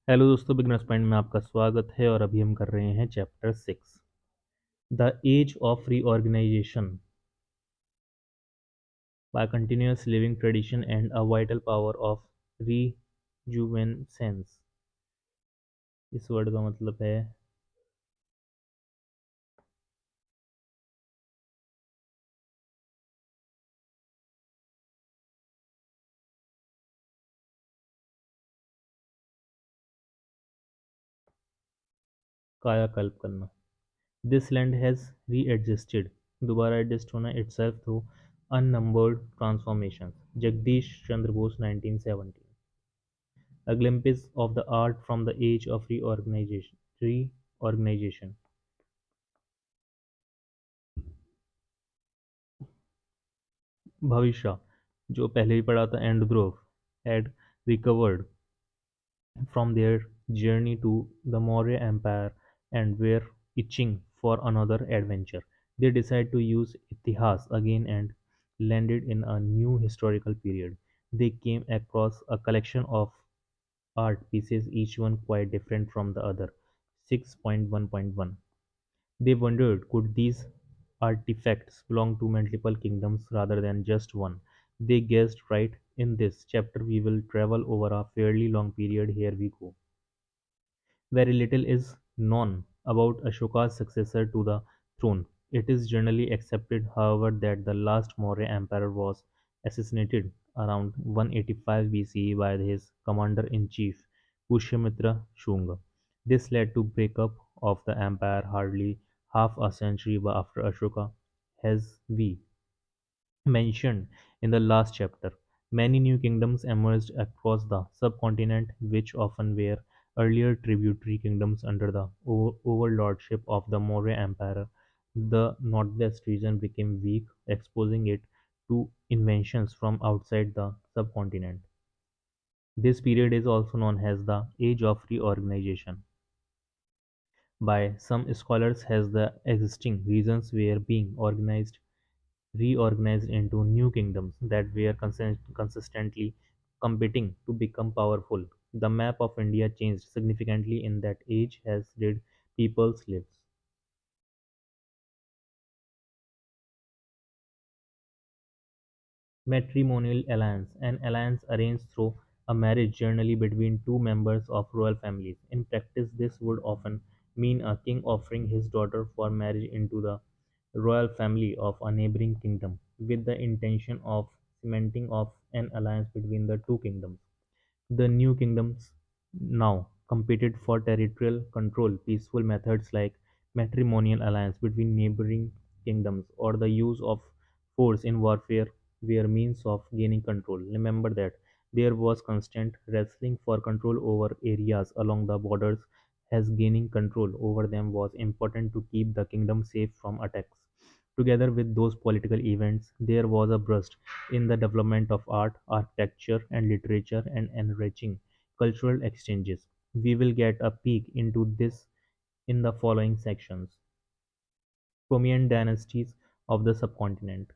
Hello दोस्तों, beginners point में आपका स्वागत है और अभी हम कर रहे हैं chapter 6, the age of reorganisation by continuous living tradition and a vital power of rejuvenescence. इस वर्ड का मतलब है कायाकल्प करना। दिस लैंड हैज रीएडजस्टेड, दोबारा एडजस्ट होना, itself through unnumbered transformations. Jagdish Chandra Bose 1917। A glimpse of the art from the age of reorganization. भविष्य, जो पहले ही पढ़ा था, and Grove had recovered from their journey to the Maurya Empire and were itching for another adventure. They decided to use Itihas again and landed in a new historical period. They came across a collection of art pieces, each one quite different from the other. 6.1.1. They wondered, could these artifacts belong to multiple kingdoms rather than just one? They guessed right. In this chapter, we will travel over a fairly long period. Here we go. Very little is known about Ashoka's successor to the throne. It is generally accepted, however, that the last Maurya emperor was assassinated around 185 BCE by his commander-in-chief, Pushyamitra Shunga. This led to breakup of the empire hardly half a century after Ashoka, as we mentioned in the last chapter. Many new kingdoms emerged across the subcontinent, which often were earlier tributary kingdoms under the overlordship of the Maurya Empire. The northwest region became weak, exposing it to invasions from outside the subcontinent. This period is also known as the Age of Reorganization by some scholars, as the existing regions were being reorganized into new kingdoms that were consistently competing to become powerful. The map of India changed significantly in that age, as did people's lives. Matrimonial alliance, an alliance arranged through a marriage generally between two members of royal families. In practice, this would often mean a king offering his daughter for marriage into the royal family of a neighboring kingdom, with the intention of cementing of an alliance between the two kingdoms. The new kingdoms now competed for territorial control. Peaceful methods like matrimonial alliance between neighboring kingdoms or the use of force in warfare were means of gaining control. Remember that there was constant wrestling for control over areas along the borders, as gaining control over them was important to keep the kingdom safe from attacks. Together with those political events, there was a burst in the development of art, architecture, and literature and enriching cultural exchanges. We will get a peek into this in the following sections. Prominent dynasties of the subcontinent.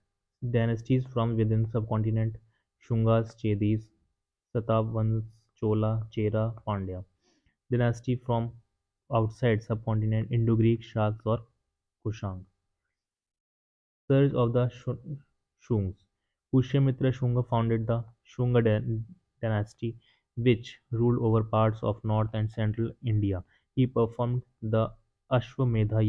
Dynasties from within subcontinent: Shungas, Chedis, Satavahans, Chola, Chera, Pandya. Dynasty from outside subcontinent: Indo-Greek, Shaks, or Kushang. Surge of the Shungs. Pushyamitra Shunga founded the Shunga dynasty, which ruled over parts of north and central India. He performed the Ashwamedha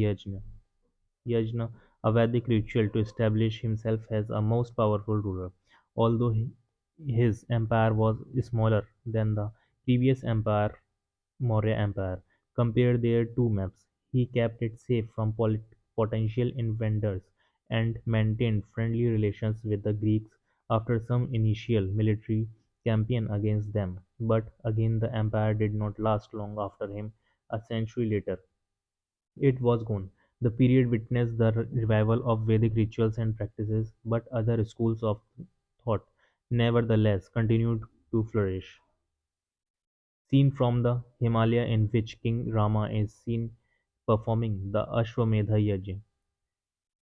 Yajna, a Vedic ritual to establish himself as a most powerful ruler. Although his empire was smaller than the previous empire, Maurya Empire. Compare their two maps. He kept it safe from potential invaders and maintained friendly relations with the Greeks after some initial military campaign against them. But again, the empire did not last long after him. A century later, it was gone. The period witnessed the revival of Vedic rituals and practices, but other schools of thought nevertheless continued to flourish. Scene from the Himalaya in which King Rama is seen performing the Ashwamedha Yajna.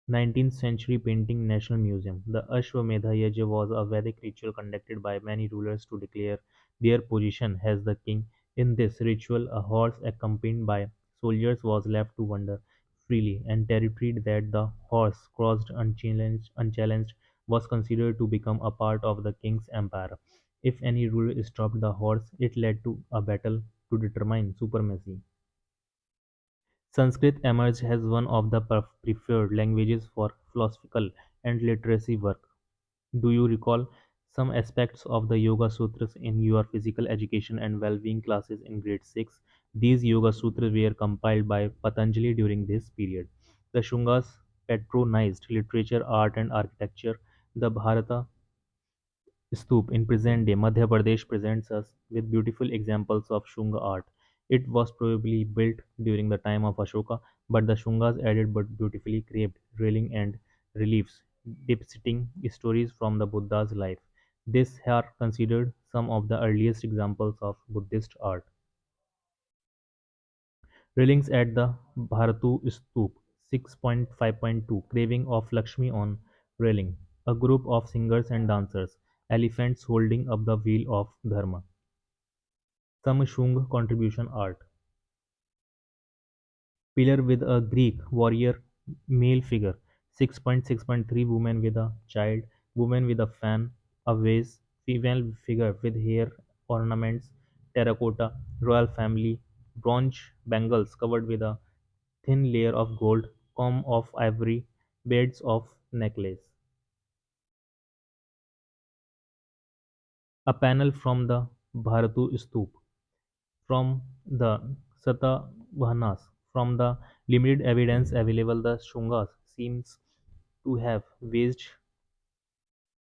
19th century painting, National Museum. The Ashwamedha Yajna was a Vedic ritual conducted by many rulers to declare their position as the king. In this ritual, a horse accompanied by soldiers was left to wander freely, and territory that the horse crossed unchallenged was considered to become a part of the king's empire. If any ruler stopped the horse, it led to a battle to determine supremacy. Sanskrit emerged as one of the preferred languages for philosophical and literary work. Do you recall some aspects of the Yoga Sutras in your physical education and well-being classes in grade 6? These Yoga Sutras were compiled by Patanjali during this period. The Shungas patronized literature, art, and architecture. The Bharata Stoop in present-day Madhya Pradesh presents us with beautiful examples of Shunga art. It was probably built during the time of Ashoka, but the Shungas added but beautifully carved railing and reliefs depicting stories from the Buddha's life. These are considered some of the earliest examples of Buddhist art. Railings at the Bharatu Stoop 6.5.2 Craving of Lakshmi on railing. A group of singers and dancers, elephants holding up the wheel of Dharma. Some Shung contribution art. Pillar with a Greek warrior male figure. 6.6.3 Woman with a child. Woman with a fan. A vase. Female figure with hair ornaments. Terracotta. Royal family. Bronze bangles covered with a thin layer of gold. Comb of ivory. Beads of necklace. A panel from the Bharatu Stoop. From the Satavahanas. From the limited evidence available, the Shungas seems to have waged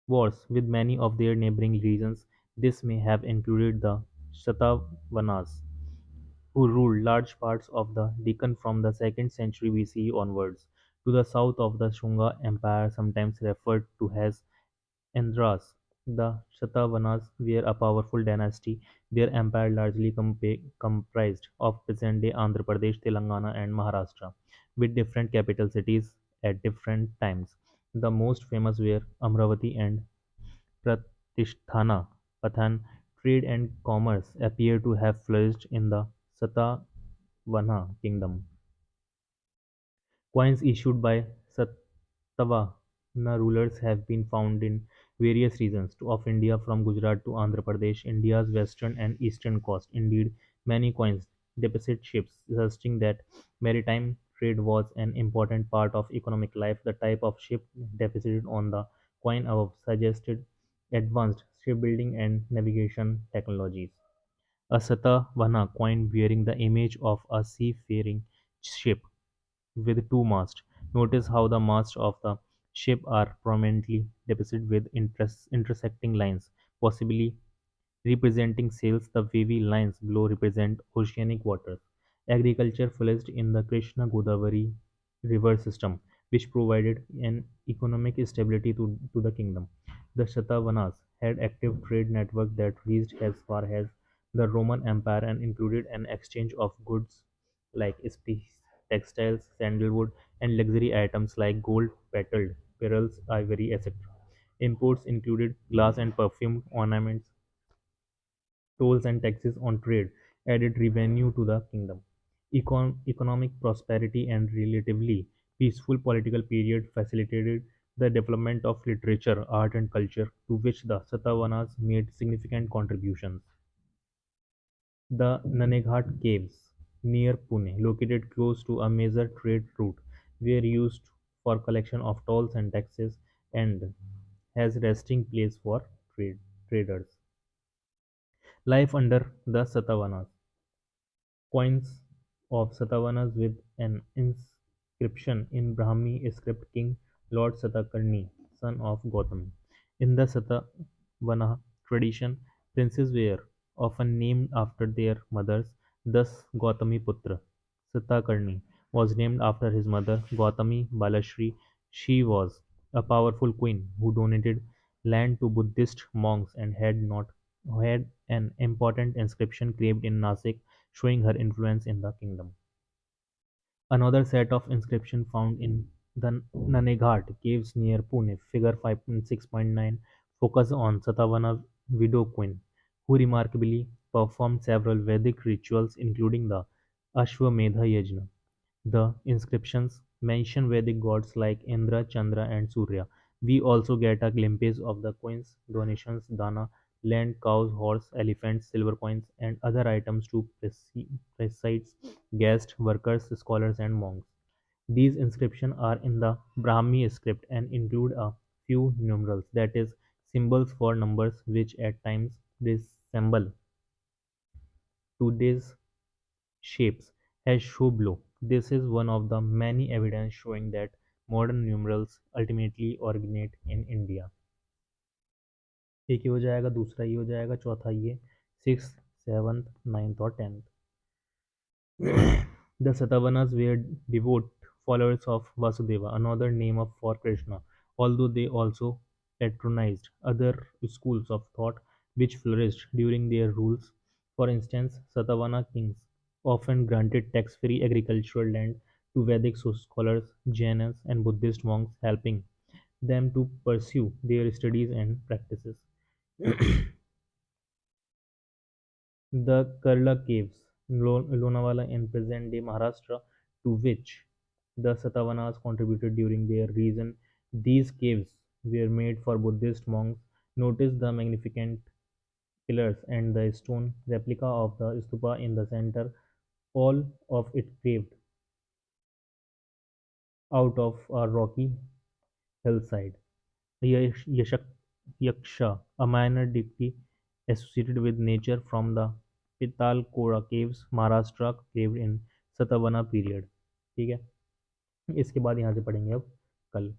wars with many of their neighboring regions. This may have included the Shatavahanas, who ruled large parts of the Deccan from the 2nd century BCE onwards. To the south of the Shunga Empire, sometimes referred to as Andhras, the Shatavahanas were a powerful dynasty. Their empire largely comprised of present-day Andhra Pradesh, Telangana, and Maharashtra, with different capital cities at different times. The most famous were Amravati and Pratisthana. Pathan trade and commerce appear to have flourished in the Satavahana kingdom. Coins issued by Satavahana rulers have been found in various regions of India from Gujarat to Andhra Pradesh, India's western and eastern coast. Indeed, many coins depict ships, suggesting that maritime trade was an important part of economic life. The type of ship depicted on the coin above suggested advanced shipbuilding and navigation technologies. A Satavahana coin bearing the image of a seafaring ship with two masts. Notice how the masts of the ship are prominently depicted with intersecting lines, possibly representing sails. The wavy lines below represent oceanic waters. Agriculture flourished in the Krishna Godavari river system, which provided an economic stability to the kingdom. The Shatavahanas had active trade network that reached as far as the Roman Empire and included an exchange of goods like textiles, sandalwood, and luxury items like gold, pearls, ivory, etc. Imports included glass and perfume ornaments. Tolls and taxes on trade added revenue to the kingdom. Economic prosperity and relatively peaceful political period facilitated the development of literature, art, and culture, to which the Satavahanas made significant contributions. The Naneghat Caves near Pune, located close to a major trade route, were used for collection of tolls and taxes and as resting place for traders. Life under the Satavahanas. Coins of Satavahanas with an inscription in Brahmi script King Lord Satakarni, son of Gautami. In the Satavahana tradition, princes were often named after their mothers, thus Gautami Putra. Satakarni was named after his mother, Gautami Balashri. She was a powerful queen who donated land to Buddhist monks and had an important inscription carved in Nasik showing her influence in the kingdom. Another set of inscriptions found in the Naneghat caves near Pune, figure 5.6.9, focus on Satavahana widow queen, who remarkably performed several Vedic rituals, including the Ashwamedha Yajna. The inscriptions mention Vedic gods like Indra, Chandra, and Surya. We also get a glimpse of the queen's donations, dana, land, cows, horse, elephants, silver coins, and other items to presides, guests, workers, scholars, and monks. These inscriptions are in the Brahmi script and include a few numerals, that is, symbols for numbers which at times resemble today's shapes as shown below. This is one of the many evidence showing that modern numerals ultimately originate in India. एक ये हो जाएगा, दूसरा ये हो जाएगा, चौथा ये, सिक्स, सेवंथ, नाइन्थ और tenth. The Satavahanas were devout followers of Vasudeva, another name for Krishna, although they also patronized other schools of thought which flourished during their rules. For instance, Satavahana kings often granted tax-free agricultural land to Vedic scholars, Jainas, and Buddhist monks, helping them to pursue their studies and practices. The Kerala caves, Lonavala in present-day Maharashtra, to which the Satavahanas contributed during their reign. These caves were made for Buddhist monks. Notice the magnificent pillars and the stone replica of the stupa in the center, all of it carved out of a rocky hillside. Yashak Yaksha, a minor deity associated with nature from the Pitalkora caves, Maharashtra, caved in Satavahana period. ठीक है, इसके बाद यहाँ से पढ़ेंगे अब कल.